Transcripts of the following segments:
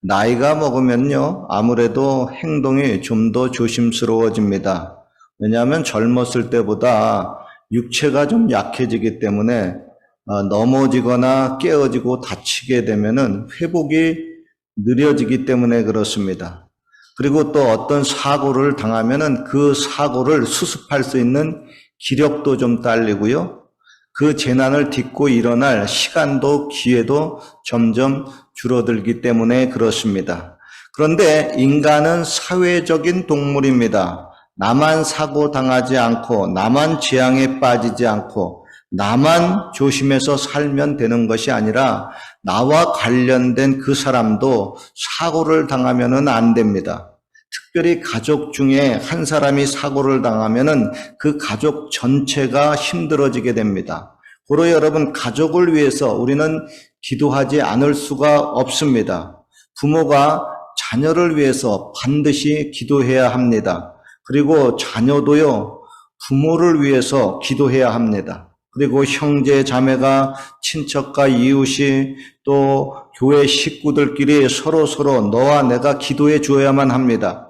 나이가 먹으면요, 아무래도 행동이 좀 더 조심스러워집니다. 왜냐하면 젊었을 때보다 육체가 좀 약해지기 때문에 넘어지거나 깨어지고 다치게 되면은 회복이 느려지기 때문에 그렇습니다. 그리고 또 어떤 사고를 당하면은 그 사고를 수습할 수 있는 기력도 좀 딸리고요. 그 재난을 딛고 일어날 시간도 기회도 점점 줄어들기 때문에 그렇습니다. 그런데 인간은 사회적인 동물입니다. 나만 사고 당하지 않고 나만 재앙에 빠지지 않고 나만 조심해서 살면 되는 것이 아니라 나와 관련된 그 사람도 사고를 당하면은 안 됩니다. 특별히 가족 중에 한 사람이 사고를 당하면은 그 가족 전체가 힘들어지게 됩니다. 고로 여러분, 가족을 위해서 우리는 기도하지 않을 수가 없습니다. 부모가 자녀를 위해서 반드시 기도해야 합니다. 그리고 자녀도요, 부모를 위해서 기도해야 합니다. 그리고 형제, 자매가, 친척과 이웃이 또 교회 식구들끼리 서로 너와 내가 기도해 주어야만 합니다.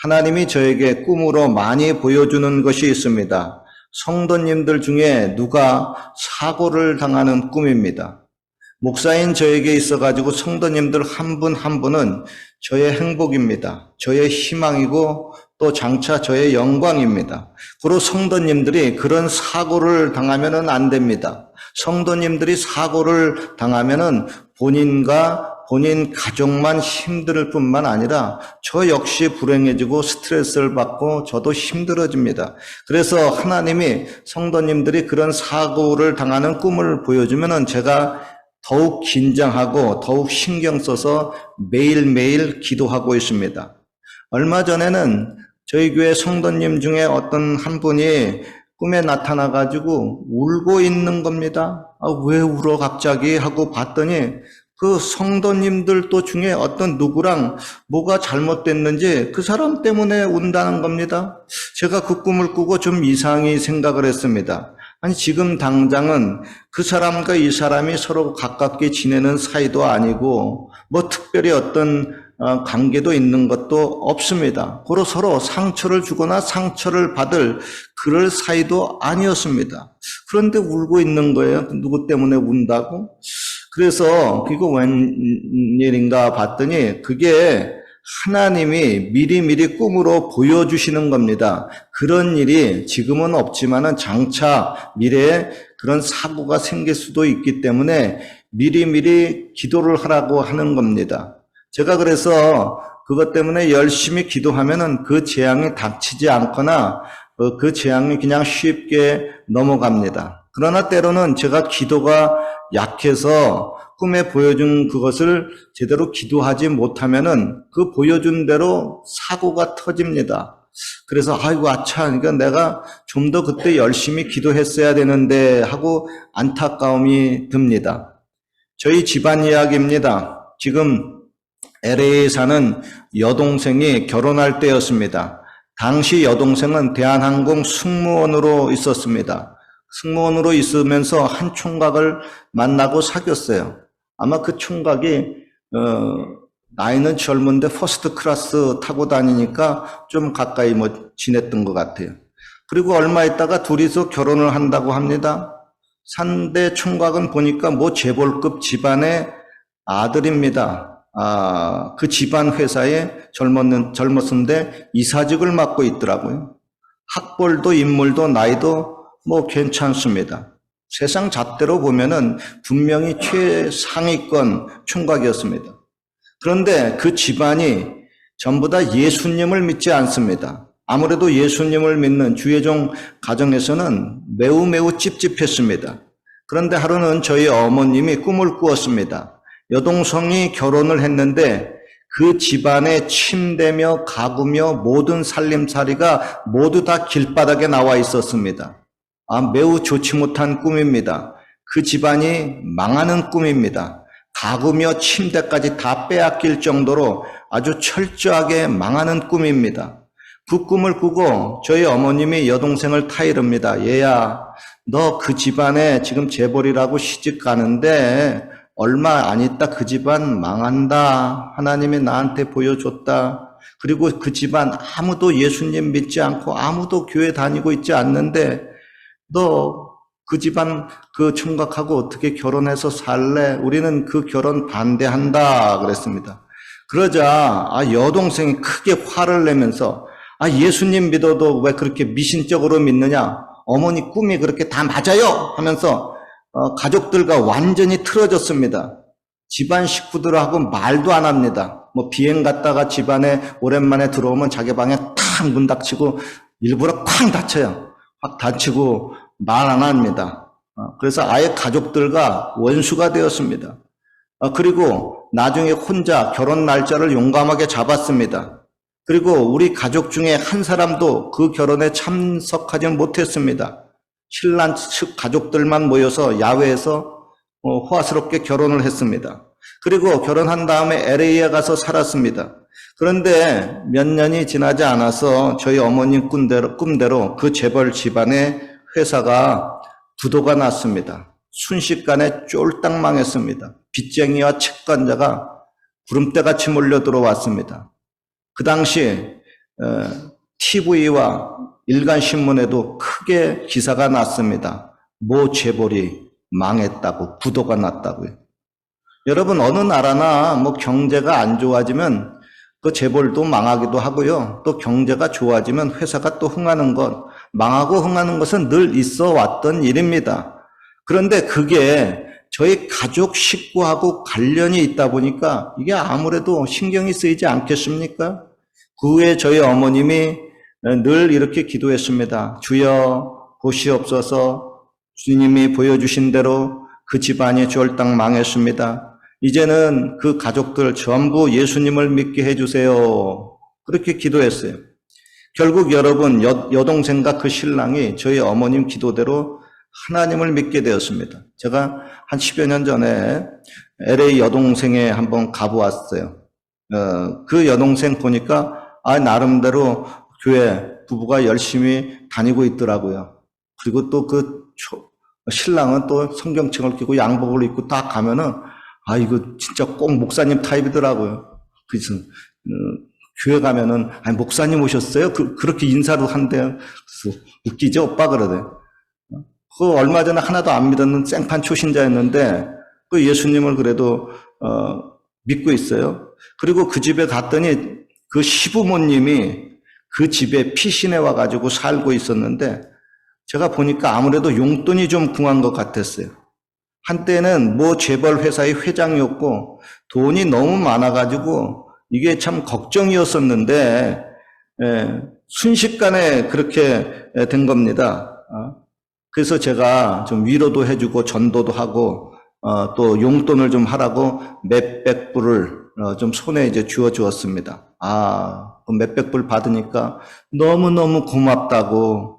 하나님이 저에게 꿈으로 많이 보여주는 것이 있습니다. 성도님들 중에 누가 사고를 당하는 꿈입니다. 목사인 저에게 있어가지고 성도님들 한 분 한 분은 저의 행복입니다. 저의 희망이고 또 장차 저의 영광입니다. 그리고 성도님들이 그런 사고를 당하면은 안 됩니다. 성도님들이 사고를 당하면은 본인과 본인 가족만 힘들 뿐만 아니라 저 역시 불행해지고 스트레스를 받고 저도 힘들어집니다. 그래서 하나님이 성도님들이 그런 사고를 당하는 꿈을 보여주면은 제가 더욱 긴장하고 더욱 신경 써서 매일매일 기도하고 있습니다. 얼마 전에는 저희 교회 성도님 중에 어떤 한 분이 꿈에 나타나가지고 울고 있는 겁니다. 왜 울어 갑자기 하고 봤더니 그 성도님들 또 중에 어떤 누구랑 뭐가 잘못됐는지 그 사람 때문에 운다는 겁니다. 제가 그 꿈을 꾸고 좀 이상히 생각을 했습니다. 아니, 지금 당장은 그 사람과 이 사람이 서로 가깝게 지내는 사이도 아니고 뭐 특별히 어떤 관계도 있는 것도 없습니다. 고로 서로 상처를 주거나 상처를 받을 그럴 사이도 아니었습니다. 그런데 울고 있는 거예요. 누구 때문에 운다고? 그래서 그거 웬일인가 봤더니 그게 하나님이 미리미리 꿈으로 보여주시는 겁니다. 그런 일이 지금은 없지만은 장차 미래에 그런 사고가 생길 수도 있기 때문에 미리미리 기도를 하라고 하는 겁니다. 제가 그래서 그것 때문에 열심히 기도하면은 그 재앙이 닥치지 않거나 그 재앙이 그냥 쉽게 넘어갑니다. 그러나 때로는 제가 기도가 약해서 꿈에 보여준 그것을 제대로 기도하지 못하면은 그 보여준 대로 사고가 터집니다. 그래서 아이고 아차, 그러니까 내가 좀 더 그때 열심히 기도했어야 되는데 하고 안타까움이 듭니다. 저희 집안 이야기입니다. 지금 LA에 사는 여동생이 결혼할 때였습니다. 당시 여동생은 대한항공 승무원으로 있었습니다. 승무원으로 있으면서 한 총각을 만나고 사귀었어요. 아마 그 총각이 나이는 젊은데 퍼스트 클래스 타고 다니니까 좀 가까이 지냈던 것 같아요. 그리고 얼마 있다가 둘이서 결혼을 한다고 합니다. 산대 총각은 보니까 재벌급 집안의 아들입니다. 그 집안 회사에 젊었는데 이사직을 맡고 있더라고요. 학벌도 인물도 나이도 괜찮습니다. 세상 잣대로 보면은 분명히 최상위권 총각이었습니다. 그런데 그 집안이 전부 다 예수님을 믿지 않습니다. 아무래도 예수님을 믿는 주의종 가정에서는 매우 찝찝했습니다. 그런데 하루는 저희 어머님이 꿈을 꾸었습니다. 여동생이 결혼을 했는데 그 집안의 침대며 가구며 모든 살림살이가 모두 다 길바닥에 나와 있었습니다. 매우 좋지 못한 꿈입니다. 그 집안이 망하는 꿈입니다. 가구며 침대까지 다 빼앗길 정도로 아주 철저하게 망하는 꿈입니다. 그 꿈을 꾸고 저희 어머님이 여동생을 타이릅니다. 얘야, 너 그 집안에 지금 재벌이라고 시집 가는데 얼마 안 있다 그 집안 망한다. 하나님이 나한테 보여줬다. 그리고 그 집안 아무도 예수님 믿지 않고 아무도 교회 다니고 있지 않는데 너 그 집안 그 총각하고 어떻게 결혼해서 살래? 우리는 그 결혼 반대한다 그랬습니다. 그러자 여동생이 크게 화를 내면서 예수님 믿어도 왜 그렇게 미신적으로 믿느냐? 어머니 꿈이 그렇게 다 맞아요 하면서 가족들과 완전히 틀어졌습니다. 집안 식구들하고 말도 안 합니다. 뭐 비행 갔다가 집안에 오랜만에 들어오면 자기 방에 탁 문 닫히고 일부러 쾅 닫혀요. 확 닫히고 말 안 합니다. 그래서 아예 가족들과 원수가 되었습니다. 그리고 나중에 혼자 결혼 날짜를 용감하게 잡았습니다. 그리고 우리 가족 중에 한 사람도 그 결혼에 참석하지 못했습니다. 신랑 측 가족들만 모여서 야외에서 호화스럽게 결혼을 했습니다. 그리고 결혼한 다음에 LA에 가서 살았습니다. 그런데 몇 년이 지나지 않아서 저희 어머님 꿈대로 그 재벌 집안의 회사가 부도가 났습니다. 순식간에 쫄딱 망했습니다. 빚쟁이와 채권자가 구름대같이 몰려 들어왔습니다. 그 당시 TV와 일간신문에도 크게 기사가 났습니다. 모 재벌이 망했다고, 부도가 났다고요. 여러분, 어느 나라나 뭐 경제가 안 좋아지면 그 재벌도 망하기도 하고요. 또 경제가 좋아지면 회사가 또 흥하는 것, 망하고 흥하는 것은 늘 있어 왔던 일입니다. 그런데 그게 저희 가족 식구하고 관련이 있다 보니까 이게 아무래도 신경이 쓰이지 않겠습니까? 그 후에 저희 어머님이 늘 이렇게 기도했습니다. 주여 보시옵소서. 주님이 보여주신 대로 그 집안이 쫄딱 망했습니다. 이제는 그 가족들 전부 예수님을 믿게 해주세요. 그렇게 기도했어요. 결국 여러분, 여동생과 그 신랑이 저희 어머님 기도대로 하나님을 믿게 되었습니다. 제가 한 10여 년 전에 LA 여동생에 한번 가보았어요. 그 여동생 보니까 나름대로 교회 부부가 열심히 다니고 있더라고요. 그리고 또 그 신랑은 또 성경책을 끼고 양복을 입고 딱 가면은 이거 진짜 꼭 목사님 타입이더라고요. 그래서 교회 가면은 목사님 오셨어요? 그렇게 인사도 한대요. 그래서 웃기죠, 오빠 그러대. 그 얼마 전에 하나도 안 믿었는 생판 초신자였는데 그 예수님을 그래도 믿고 있어요. 그리고 그 집에 갔더니 그 시부모님이 그 집에 피신해 와가지고 살고 있었는데 제가 보니까 아무래도 용돈이 좀 궁한 것 같았어요. 한때는 뭐 재벌 회사의 회장이었고 돈이 너무 많아가지고 이게 참 걱정이었었는데 순식간에 그렇게 된 겁니다. 그래서 제가 좀 위로도 해주고 전도도 하고 또 용돈을 좀 하라고 몇백 불을 좀 손에 이제 쥐어 주었습니다. 그 몇백 불 받으니까 너무너무 고맙다고.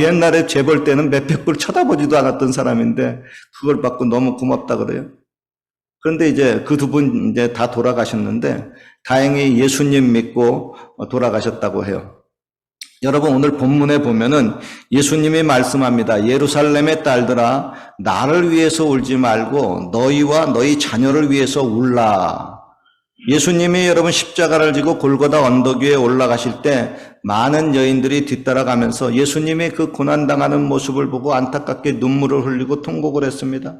옛날에 재벌 때는 몇백 불 쳐다보지도 않았던 사람인데 그걸 받고 너무 고맙다 그래요. 그런데 이제 그 두 분 이제 다 돌아가셨는데 다행히 예수님 믿고 돌아가셨다고 해요. 여러분, 오늘 본문에 보면은 예수님이 말씀합니다. 예루살렘의 딸들아, 나를 위해서 울지 말고 너희와 너희 자녀를 위해서 울라. 예수님이 여러분 십자가를 지고 골고다 언덕 위에 올라가실 때 많은 여인들이 뒤따라가면서 예수님의 그 고난당하는 모습을 보고 안타깝게 눈물을 흘리고 통곡을 했습니다.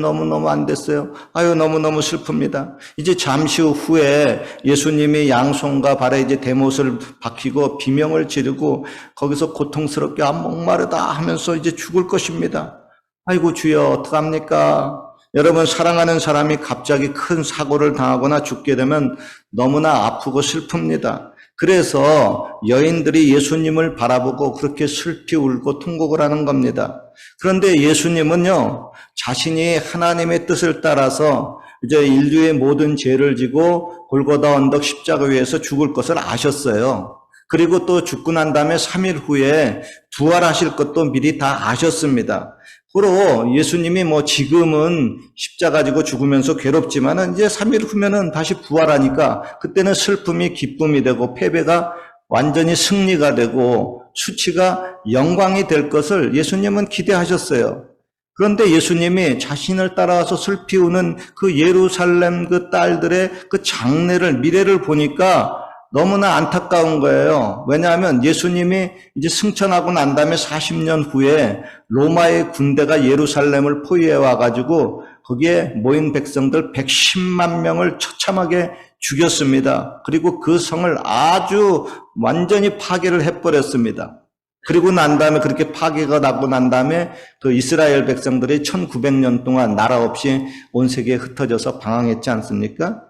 너무너무 안 됐어요. 너무너무 슬픕니다. 이제 잠시 후에 예수님이 양손과 발에 이제 대못을 박히고 비명을 지르고 거기서 고통스럽게 목마르다 하면서 이제 죽을 것입니다. 아이고 주여 어떡합니까? 여러분, 사랑하는 사람이 갑자기 큰 사고를 당하거나 죽게 되면 너무나 아프고 슬픕니다. 그래서 여인들이 예수님을 바라보고 그렇게 슬피 울고 통곡을 하는 겁니다. 그런데 예수님은요, 자신이 하나님의 뜻을 따라서 이제 인류의 모든 죄를 지고 골고다 언덕 십자가 위에서 죽을 것을 아셨어요. 그리고 또 죽고 난 다음에 3일 후에 부활하실 것도 미리 다 아셨습니다. 그로 예수님이 지금은 십자가 지고 죽으면서 괴롭지만은 이제 3일 후면은 다시 부활하니까 그때는 슬픔이 기쁨이 되고 패배가 완전히 승리가 되고 수치가 영광이 될 것을 예수님은 기대하셨어요. 그런데 예수님이 자신을 따라와서 슬피 우는 그 예루살렘 그 딸들의 그 장래를, 미래를 보니까 너무나 안타까운 거예요. 왜냐하면 예수님이 이제 승천하고 난 다음에 40년 후에 로마의 군대가 예루살렘을 포위해 와가지고 거기에 모인 백성들 110만 명을 처참하게 죽였습니다. 그리고 그 성을 아주 완전히 파괴를 해버렸습니다. 그리고 난 다음에 그렇게 파괴가 나고 난 다음에 그 이스라엘 백성들이 1900년 동안 나라 없이 온 세계에 흩어져서 방황했지 않습니까?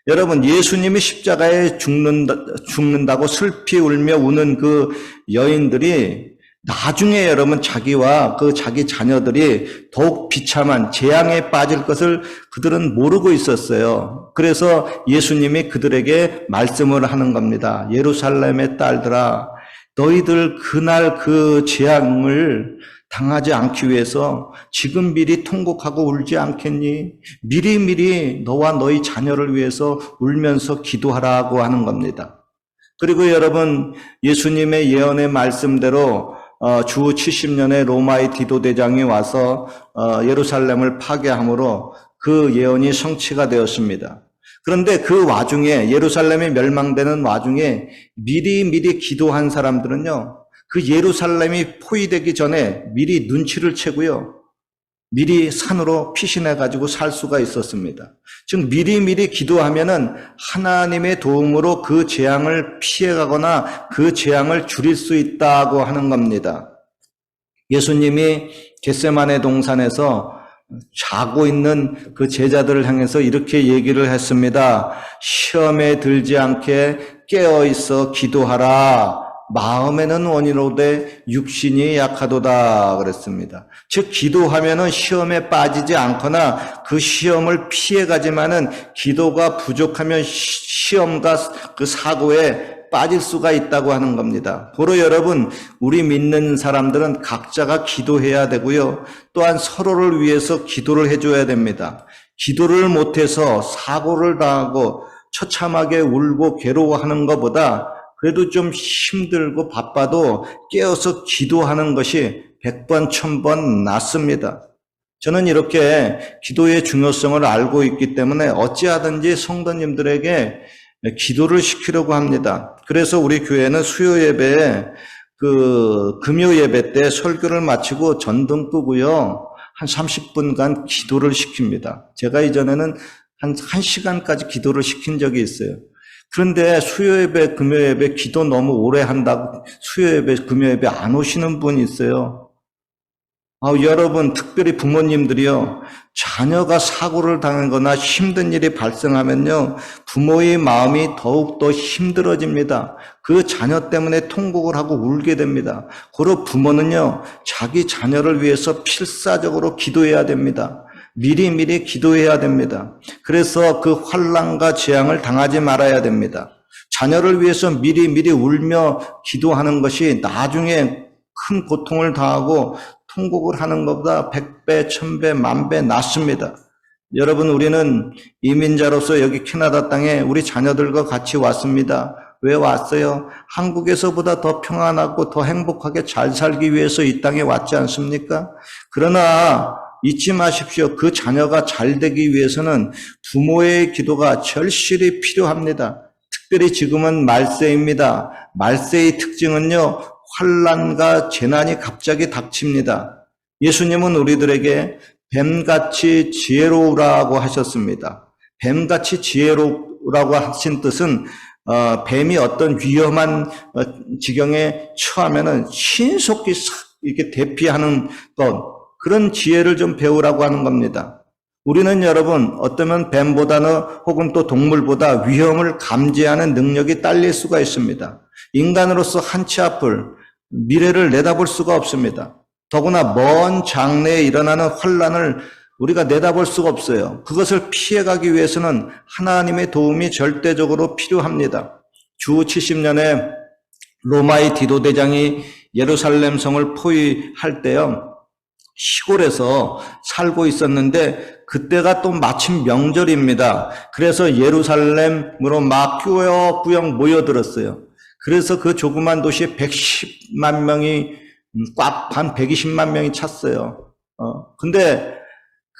여러분, 예수님이 십자가에 죽는다고 슬피 울며 우는 그 여인들이 나중에 여러분 자기와 그 자기 자녀들이 더욱 비참한 재앙에 빠질 것을 그들은 모르고 있었어요. 그래서 예수님이 그들에게 말씀을 하는 겁니다. 예루살렘의 딸들아, 너희들 그날 그 재앙을 당하지 않기 위해서 지금 미리 통곡하고 울지 않겠니? 미리미리 너와 너희 자녀를 위해서 울면서 기도하라고 하는 겁니다. 그리고 여러분, 예수님의 예언의 말씀대로 주 70년에 로마의 디도 대장이 와서 예루살렘을 파괴함으로 그 예언이 성취가 되었습니다. 그런데 그 와중에, 예루살렘이 멸망되는 와중에 미리 기도한 사람들은요, 그 예루살렘이 포위되기 전에 미리 눈치를 채고요, 미리 산으로 피신해가지고 살 수가 있었습니다. 즉 미리 기도하면은 하나님의 도움으로 그 재앙을 피해가거나 그 재앙을 줄일 수 있다고 하는 겁니다. 예수님이 겟세마네 동산에서 자고 있는 그 제자들을 향해서 이렇게 얘기를 했습니다. 시험에 들지 않게 깨어있어 기도하라. 마음에는 원이로되 육신이 약하도다 그랬습니다. 즉 기도하면은 시험에 빠지지 않거나 그 시험을 피해가지만은 기도가 부족하면 시험과 그 사고에 빠질 수가 있다고 하는 겁니다. 고로 여러분, 우리 믿는 사람들은 각자가 기도해야 되고요, 또한 서로를 위해서 기도를 해줘야 됩니다. 기도를 못해서 사고를 당하고 처참하게 울고 괴로워하는 것보다 그래도 좀 힘들고 바빠도 깨어서 기도하는 것이 100번, 1000번 낫습니다. 저는 이렇게 기도의 중요성을 알고 있기 때문에 어찌하든지 성도님들에게 기도를 시키려고 합니다. 그래서 우리 교회는 수요 예배에 금요 예배 때 설교를 마치고 전등 끄고요, 한 30분간 기도를 시킵니다. 제가 이전에는 한 1시간까지 기도를 시킨 적이 있어요. 그런데 수요 예배, 금요 예배 기도 너무 오래 한다고 수요 예배, 금요 예배 안 오시는 분이 있어요. 여러분, 특별히 부모님들이요, 자녀가 사고를 당하거나 힘든 일이 발생하면요, 부모의 마음이 더욱더 힘들어집니다. 그 자녀 때문에 통곡을 하고 울게 됩니다. 그리고 부모는요, 자기 자녀를 위해서 필사적으로 기도해야 됩니다. 미리 기도해야 됩니다. 그래서 그 환난과 재앙을 당하지 말아야 됩니다. 자녀를 위해서 미리 울며 기도하는 것이 나중에 큰 고통을 당하고 통곡을 하는 것보다 100배, 1000배, 10,000배 낫습니다. 여러분, 우리는 이민자로서 여기 캐나다 땅에 우리 자녀들과 같이 왔습니다. 왜 왔어요? 한국에서보다 더 평안하고 더 행복하게 잘 살기 위해서 이 땅에 왔지 않습니까? 그러나 잊지 마십시오. 그 자녀가 잘 되기 위해서는 부모의 기도가 절실히 필요합니다. 특별히 지금은 말세입니다. 말세의 특징은요, 환난과 재난이 갑자기 닥칩니다. 예수님은 우리들에게 뱀같이 지혜로우라고 하셨습니다. 뱀같이 지혜로우라고 하신 뜻은 뱀이 어떤 위험한 지경에 처하면은 신속히 이렇게 대피하는 것, 그런 지혜를 좀 배우라고 하는 겁니다. 우리는 여러분, 어쩌면 뱀보다는 혹은 또 동물보다 위험을 감지하는 능력이 딸릴 수가 있습니다. 인간으로서 한치 앞을, 미래를 내다볼 수가 없습니다. 더구나 먼 장래에 일어나는 환난을 우리가 내다볼 수가 없어요. 그것을 피해가기 위해서는 하나님의 도움이 절대적으로 필요합니다. 주 70년에 로마의 디도 대장이 예루살렘 성을 포위할 때요, 시골에서 살고 있었는데 그때가 또 마침 명절입니다. 그래서 예루살렘으로 막 꾸역꾸역 모여들었어요. 그래서 그 조그만 도시에 110만 명이 한 120만 명이 찼어요. 근데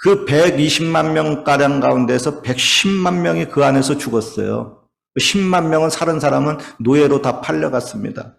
그 120만 명 가량 가운데서 110만 명이 그 안에서 죽었어요. 10만 명은 살은 사람은 노예로 다 팔려갔습니다.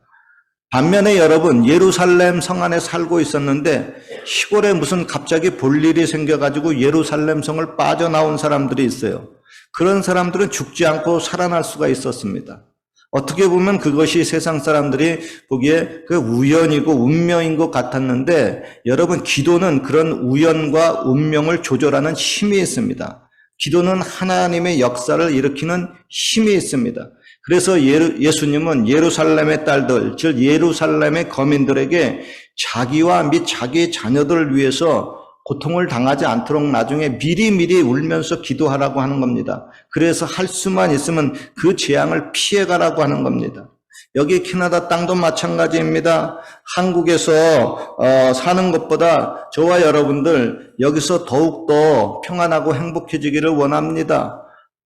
반면에 여러분, 예루살렘 성 안에 살고 있었는데 시골에 무슨 갑자기 볼 일이 생겨가지고 예루살렘 성을 빠져나온 사람들이 있어요. 그런 사람들은 죽지 않고 살아날 수가 있었습니다. 어떻게 보면 그것이 세상 사람들이 보기에 그 우연이고 운명인 것 같았는데 여러분, 기도는 그런 우연과 운명을 조절하는 힘이 있습니다. 기도는 하나님의 역사를 일으키는 힘이 있습니다. 그래서 예수님은 예루살렘의 딸들, 즉 예루살렘의 거민들에게 자기와 및 자기의 자녀들을 위해서 고통을 당하지 않도록 나중에 미리미리 울면서 기도하라고 하는 겁니다. 그래서 할 수만 있으면 그 재앙을 피해가라고 하는 겁니다. 여기 캐나다 땅도 마찬가지입니다. 한국에서 사는 것보다 저와 여러분들 여기서 더욱더 평안하고 행복해지기를 원합니다.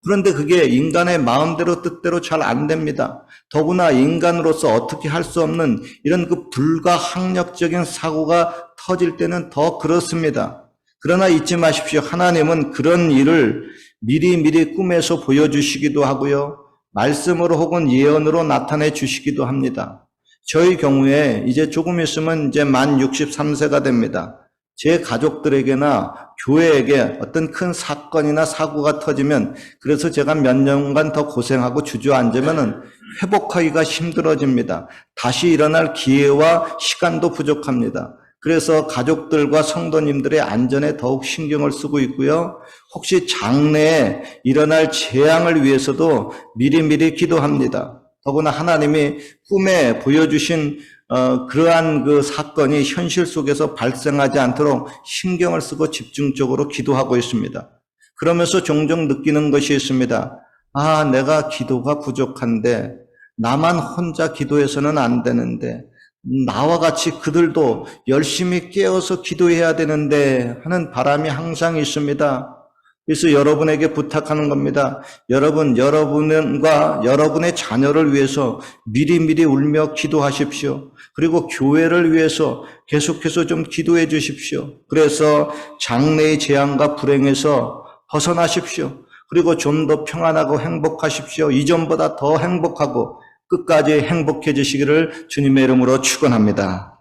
그런데 그게 인간의 마음대로 뜻대로 잘 안 됩니다. 더구나 인간으로서 어떻게 할 수 없는 이런 그 불가항력적인 사고가 터질 때는 더 그렇습니다. 그러나 잊지 마십시오. 하나님은 그런 일을 미리미리 꿈에서 보여주시기도 하고요. 말씀으로 혹은 예언으로 나타내 주시기도 합니다. 저희 경우에 이제 조금 있으면 이제 만 63세가 됩니다. 제 가족들에게나 교회에게 어떤 큰 사건이나 사고가 터지면 그래서 제가 몇 년간 더 고생하고 주저앉으면은 회복하기가 힘들어집니다. 다시 일어날 기회와 시간도 부족합니다. 그래서 가족들과 성도님들의 안전에 더욱 신경을 쓰고 있고요. 혹시 장래에 일어날 재앙을 위해서도 미리미리 기도합니다. 더구나 하나님이 꿈에 보여주신 그러한 그 사건이 현실 속에서 발생하지 않도록 신경을 쓰고 집중적으로 기도하고 있습니다. 그러면서 종종 느끼는 것이 있습니다. 아, 내가 기도가 부족한데, 나만 혼자 기도해서는 안 되는데, 나와 같이 그들도 열심히 깨어서 기도해야 되는데 하는 바람이 항상 있습니다. 그래서 여러분에게 부탁하는 겁니다. 여러분과 여러분의 자녀를 위해서 미리미리 울며 기도하십시오. 그리고 교회를 위해서 계속해서 좀 기도해 주십시오. 그래서 장래의 재앙과 불행에서 벗어나십시오. 그리고 좀 더 평안하고 행복하십시오. 이전보다 더 행복하고 끝까지 행복해지시기를 주님의 이름으로 축원합니다.